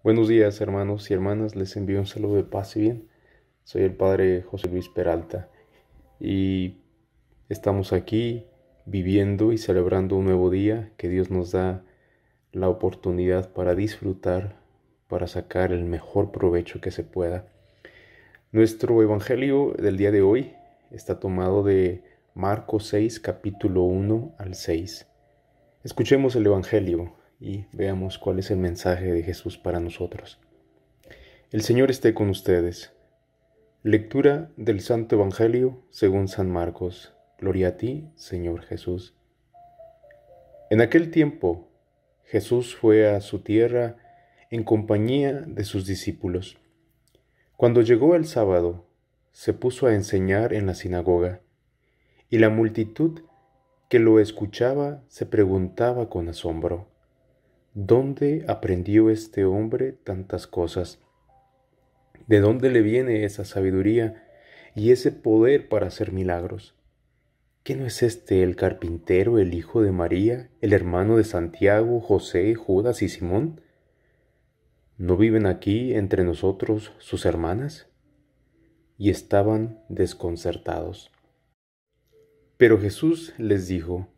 Buenos días, hermanos y hermanas, les envío un saludo de paz y bien. Soy el Padre José Luis Peralta y estamos aquí viviendo y celebrando un nuevo día que Dios nos da la oportunidad para disfrutar, para sacar el mejor provecho que se pueda. Nuestro evangelio del día de hoy está tomado de Marcos 6, capítulo 1 al 6. Escuchemos el evangelio y veamos cuál es el mensaje de Jesús para nosotros. El Señor esté con ustedes. Lectura del Santo Evangelio según San Marcos. Gloria a ti, Señor Jesús. En aquel tiempo, Jesús fue a su tierra en compañía de sus discípulos. Cuando llegó el sábado, se puso a enseñar en la sinagoga, y la multitud que lo escuchaba se preguntaba con asombro, ¿dónde aprendió este hombre tantas cosas? ¿De dónde le viene esa sabiduría y ese poder para hacer milagros? ¿Qué no es este el carpintero, el hijo de María, el hermano de Santiago, José, Judas y Simón? ¿No viven aquí entre nosotros sus hermanas? Y estaban desconcertados. Pero Jesús les dijo,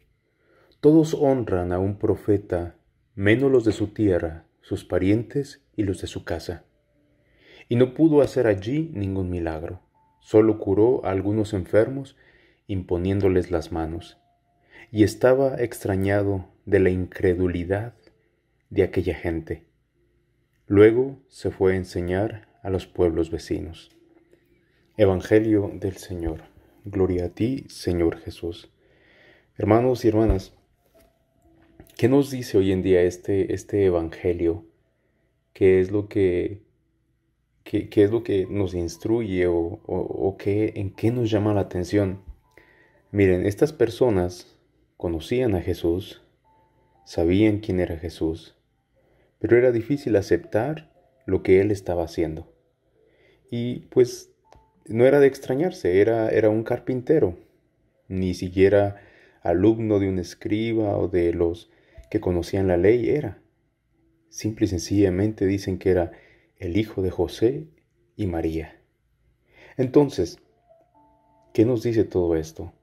todos honran a un profeta, menos los de su tierra, sus parientes y los de su casa. Y no pudo hacer allí ningún milagro, solo curó a algunos enfermos imponiéndoles las manos, y estaba extrañado de la incredulidad de aquella gente. Luego se fue a enseñar a los pueblos vecinos. Evangelio del Señor. Gloria a ti, Señor Jesús. Hermanos y hermanas, ¿qué nos dice hoy en día este Evangelio? ¿Qué es lo que nos instruye o en qué nos llama la atención? Miren, estas personas conocían a Jesús, sabían quién era Jesús, pero era difícil aceptar lo que Él estaba haciendo. Y pues no era de extrañarse, era un carpintero, ni siquiera alumno de un escriba o de los que conocían la ley era. Simple y sencillamente dicen que era el hijo de José y María. Entonces, ¿qué nos dice todo esto?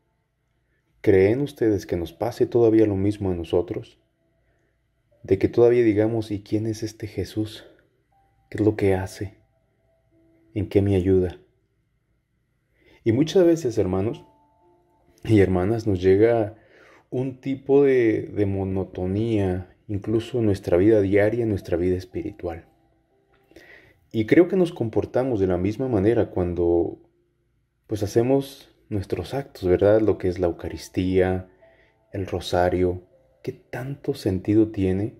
¿Creen ustedes que nos pase todavía lo mismo a nosotros? De que todavía digamos, ¿y quién es este Jesús? ¿Qué es lo que hace? ¿En qué me ayuda? Y muchas veces, hermanos y hermanas, nos llega un tipo de monotonía, incluso en nuestra vida diaria, en nuestra vida espiritual. Y creo que nos comportamos de la misma manera cuando pues hacemos nuestros actos, ¿verdad? Lo que es la Eucaristía, el rosario. ¿Qué tanto sentido tiene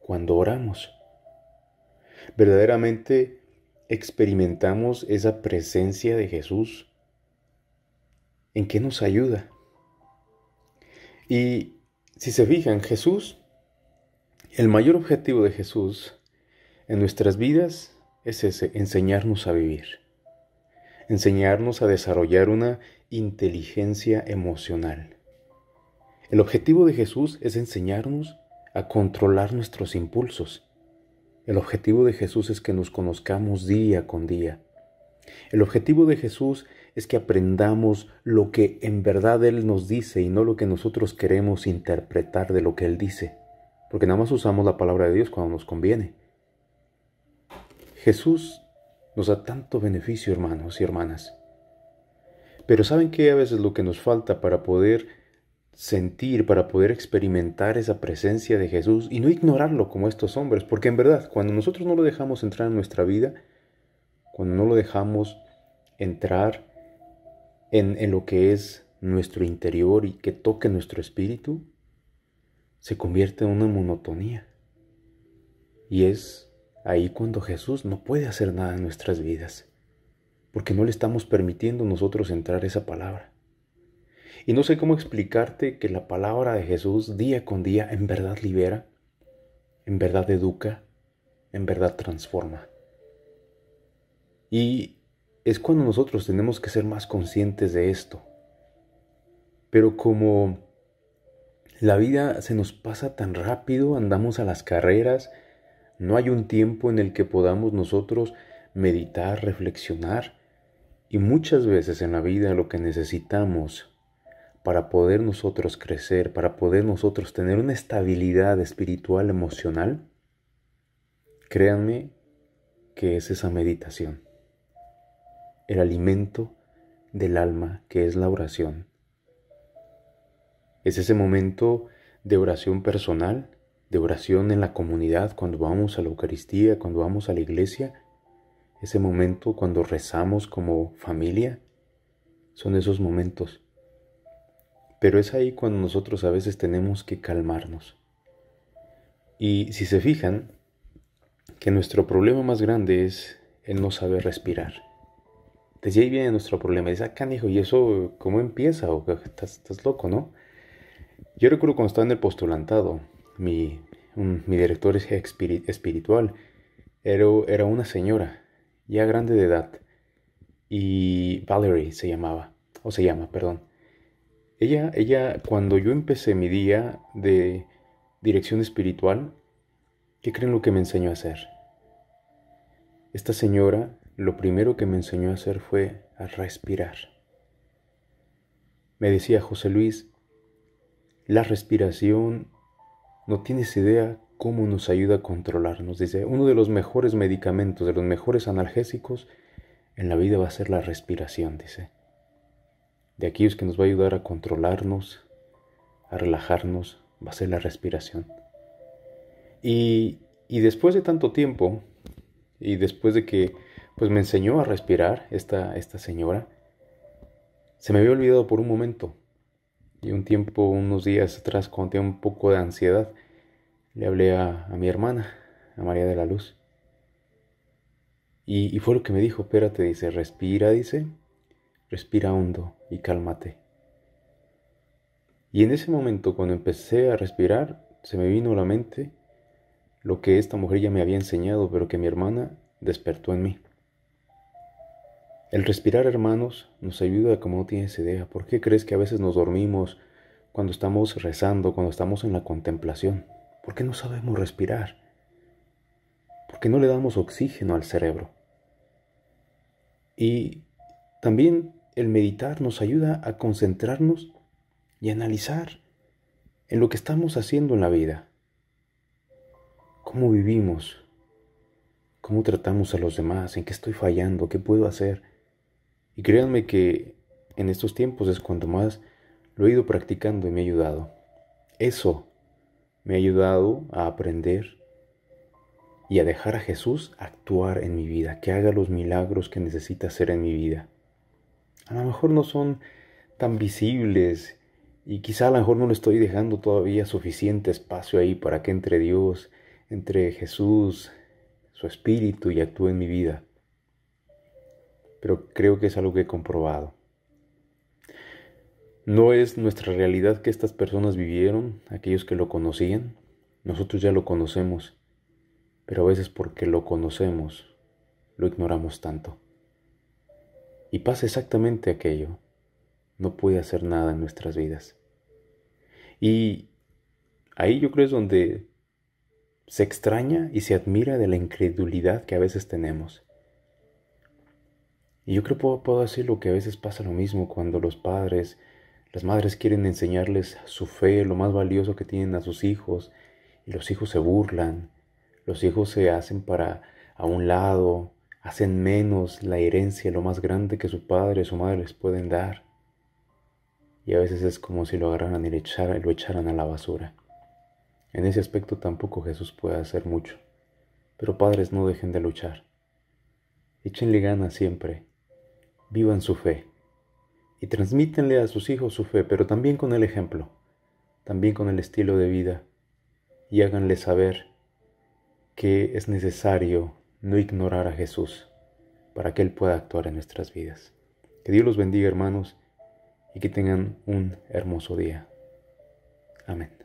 cuando oramos? ¿Verdaderamente experimentamos esa presencia de Jesús? ¿En qué nos ayuda? Y si se fijan, el mayor objetivo de Jesús en nuestras vidas es ese, enseñarnos a vivir, enseñarnos a desarrollar una inteligencia emocional. El objetivo de Jesús es enseñarnos a controlar nuestros impulsos. El objetivo de Jesús es que nos conozcamos día con día. El objetivo de Jesús es que aprendamos lo que en verdad Él nos dice y no lo que nosotros queremos interpretar de lo que Él dice, porque nada más usamos la palabra de Dios cuando nos conviene. Jesús nos da tanto beneficio, hermanos y hermanas. Pero ¿saben qué? A veces lo que nos falta para poder sentir, para poder experimentar esa presencia de Jesús y no ignorarlo como estos hombres, porque en verdad, cuando nosotros no lo dejamos entrar en nuestra vida, cuando no lo dejamos entrar en lo que es nuestro interior y que toque nuestro espíritu, se convierte en una monotonía. Y es ahí cuando Jesús no puede hacer nada en nuestras vidas, porque no le estamos permitiendo nosotros entrar esa palabra. Y no sé cómo explicarte que la palabra de Jesús día con día en verdad libera, en verdad educa, en verdad transforma. Y es cuando nosotros tenemos que ser más conscientes de esto. Pero como la vida se nos pasa tan rápido, andamos a las carreras, No hay un tiempo en el que podamos nosotros meditar, reflexionar. Y muchas veces en la vida lo que necesitamos para poder nosotros crecer, para poder nosotros tener una estabilidad espiritual, emocional, créanme que es esa meditación, el alimento del alma que es la oración. Es ese momento de oración personal, de oración en la comunidad, cuando vamos a la Eucaristía, cuando vamos a la iglesia, ese momento cuando rezamos como familia, son esos momentos. Pero es ahí cuando nosotros a veces tenemos que calmarnos. Y si se fijan, que nuestro problema más grande es el no saber respirar. Desde ahí viene nuestro problema. Dice, canijo, ¿y eso cómo empieza? ¿O estás loco, no? Yo recuerdo cuando estaba en el postulantado, mi director espiritual era una señora, ya grande de edad, y Valerie se llama, perdón. Ella, cuando yo empecé mi día de dirección espiritual, ¿qué creen lo que me enseñó a hacer? Esta señora, lo primero que me enseñó a hacer fue a respirar. Me decía, José Luis, la respiración, no tienes idea cómo nos ayuda a controlarnos. Dice, uno de los mejores medicamentos, de los mejores analgésicos en la vida va a ser la respiración, dice. De aquellos que nos va a ayudar a controlarnos, a relajarnos, va a ser la respiración. Y después de tanto tiempo, y después de que pues me enseñó a respirar esta señora, se me había olvidado por un momento. Y unos días atrás, cuando tenía un poco de ansiedad, le hablé a mi hermana, a María de la Luz. Y fue lo que me dijo, espérate, dice, respira hondo y cálmate. Y en ese momento, cuando empecé a respirar, se me vino a la mente lo que esta mujer ya me había enseñado, pero que mi hermana despertó en mí. El respirar, hermanos, nos ayuda como no tienes idea. ¿Por qué crees que a veces nos dormimos cuando estamos rezando, cuando estamos en la contemplación? ¿Por qué no sabemos respirar? ¿Por qué no le damos oxígeno al cerebro? Y también el meditar nos ayuda a concentrarnos y analizar en lo que estamos haciendo en la vida. ¿Cómo vivimos? ¿Cómo tratamos a los demás? ¿En qué estoy fallando? ¿Qué puedo hacer? Y créanme que en estos tiempos es cuando más lo he ido practicando y me ha ayudado. Eso me ha ayudado a aprender y a dejar a Jesús actuar en mi vida, que haga los milagros que necesita hacer en mi vida. A lo mejor no son tan visibles y quizá a lo mejor no le estoy dejando todavía suficiente espacio ahí para que entre Dios, entre Jesús, su Espíritu y actúe en mi vida. Pero creo que es algo que he comprobado. No es nuestra realidad que estas personas vivieron, aquellos que lo conocían. Nosotros ya lo conocemos, pero a veces porque lo conocemos, lo ignoramos tanto. Y pasa exactamente aquello. No puede hacer nada en nuestras vidas. Y ahí yo creo es donde se extraña y se admira de la incredulidad que a veces tenemos. Y yo creo que puedo decir que a veces pasa lo mismo cuando los padres, las madres quieren enseñarles su fe, lo más valioso que tienen a sus hijos, y los hijos se burlan, los hijos se hacen para a un lado, hacen menos la herencia, lo más grande que su padre o su madre les pueden dar. Y a veces es como si lo agarraran y lo echaran a la basura. En ese aspecto tampoco Jesús puede hacer mucho. Pero padres, no dejen de luchar. Échenle ganas siempre. Vivan su fe. Y transmítenle a sus hijos su fe, pero también con el ejemplo. También con el estilo de vida. Y háganle saber que es necesario no ignorar a Jesús para que Él pueda actuar en nuestras vidas. Que Dios los bendiga, hermanos, y que tengan un hermoso día. Amén.